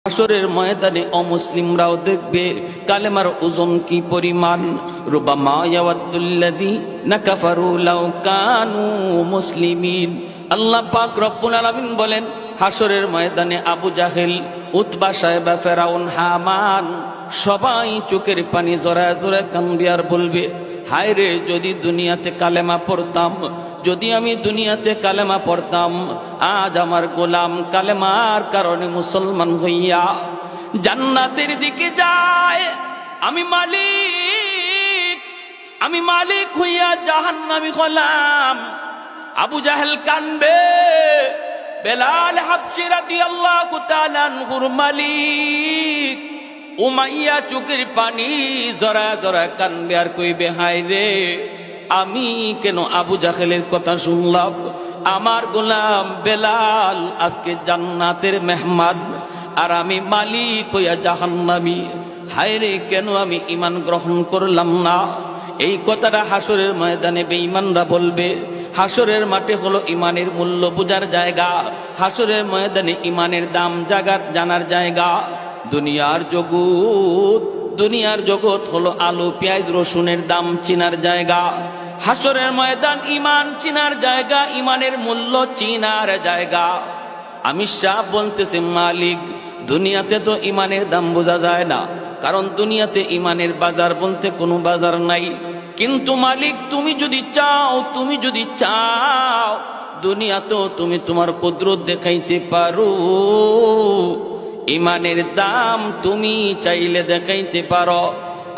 হাসরের ময়দানে অমুসলিমরাও দেখবে কালেমার ওজন কি পরিমাণ। রুবামা ইয়াওয়াদ্দুল্লাযীনা কাফারু লাউ কানু মুসলিমিন। আল্লাহ পাক রব্বুল আলামিন বলেন, হাসরের ময়দানে আবু জাহেল, উতবা, সায়বা, ফেরাউন, হামান সবাই চোখের পানি জড়ায় জড়ায় কাঁদবে আর বলবে, হায় রে, যদি দুনিয়াতে কালেমা পড়তাম, যদি আমি দুনিয়াতে কালেমা পড়তাম, আজ আমার গোলাম কালেমার কারণে মুসলমান হইয়া জান্নাতের দিকে যায়, আমি মালিক হইয়া জাহান্নামী হলাম। আবু জাহেল কানবে, বেলাল হাবশী রাদিয়াল্লাহু তাআলা আনহুর মালিক উমাইয়া চোখের পানি জরা জরা কানবে আর কইবে, হায় রে, আমি কেন আবু জাহেলের কথা শুনলাম? আমার গোলাম বেলাল আজকে জান্নাতের মেহমান আর আমি মালিক হইয়া জাহান্নামী। হায় রে, কেন আমি ঈমান গ্রহণ করলাম না? এই কথাটা হাসরের ময়দানে বেঈমানরা বলবে। হাসরের মাঠে হলো ঈমানের মূল্য বোঝার জায়গা। হাসরের ময়দানে ঈমানের দাম জানার জায়গা। দুনিয়ার জগৎ হলো আলু পেঁয়াজ রসুনের দাম চিনার জায়গা। হাসরের ময়দান ঈমান চিনার জায়গা, ঈমানের মূল্য চিনার জায়গা। আমি শাহ বলতেছি, মালিক, দুনিয়াতে তো ঈমানের দাম বোঝা যায় না, কারণ দুনিয়াতে ঈমানের বাজার বলতে কোনো বাজার নাই। কিন্তু মালিক, তুমি যদি চাও দুনিয়াতেও তুমি তোমার কুদরত দেখাইতে পারো। ঈমানের দাম তুমি চাইলে দেখাইতে পারো।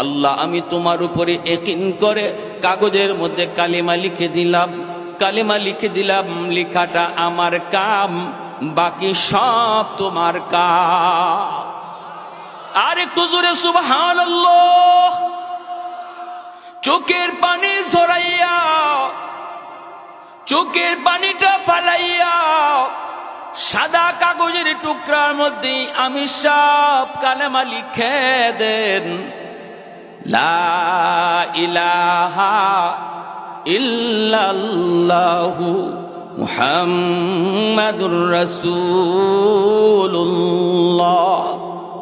আল্লাহ, আমি তোমার উপরে ইয়াকিন করে কাগজের মধ্যে কালিমা লিখে দিলাম। লেখাটা আমার কাম, বাকি সব তোমার কাম। আর একটু জোরে সুবহানাল্লাহ। চোখের পানি ঝরাইয়া, চোখের পানিটা ফালাইয়া সাদা কাগজের টুকরার মধ্যে আমি সব কালেমা লিখে দেন। লা ইলাহা ইল্লাল্লাহু মুহাম্মাদুর রাসূলুল্লাহ।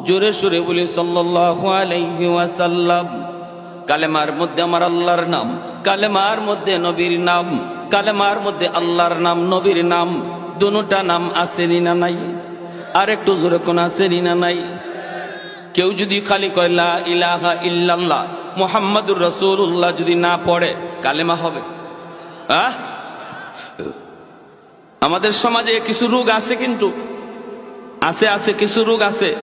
জোরে সোরে বলি সাল্লাল্লাহু আলাইহি ওয়াসাল্লাম। কালেমার মধ্যে আমার আল্লাহর নাম, কালেমার মধ্যে নবীর নাম, কালেমার মধ্যে আল্লাহর নাম, নবীর নাম, দুটা নাম আছে না নাই? আর একটু জোরে কোন আছে না নাই? কেউ যদি খালি কয় লা ইলাহা ইল্লাল্লাহ মুহাম্মাদুর রাসূলুল্লাহ যদি না পড়ে, কালেমা হবে? আমাদের সমাজে কিছু রোগ আছে, কিন্তু আছে কিছু রোগ আছে।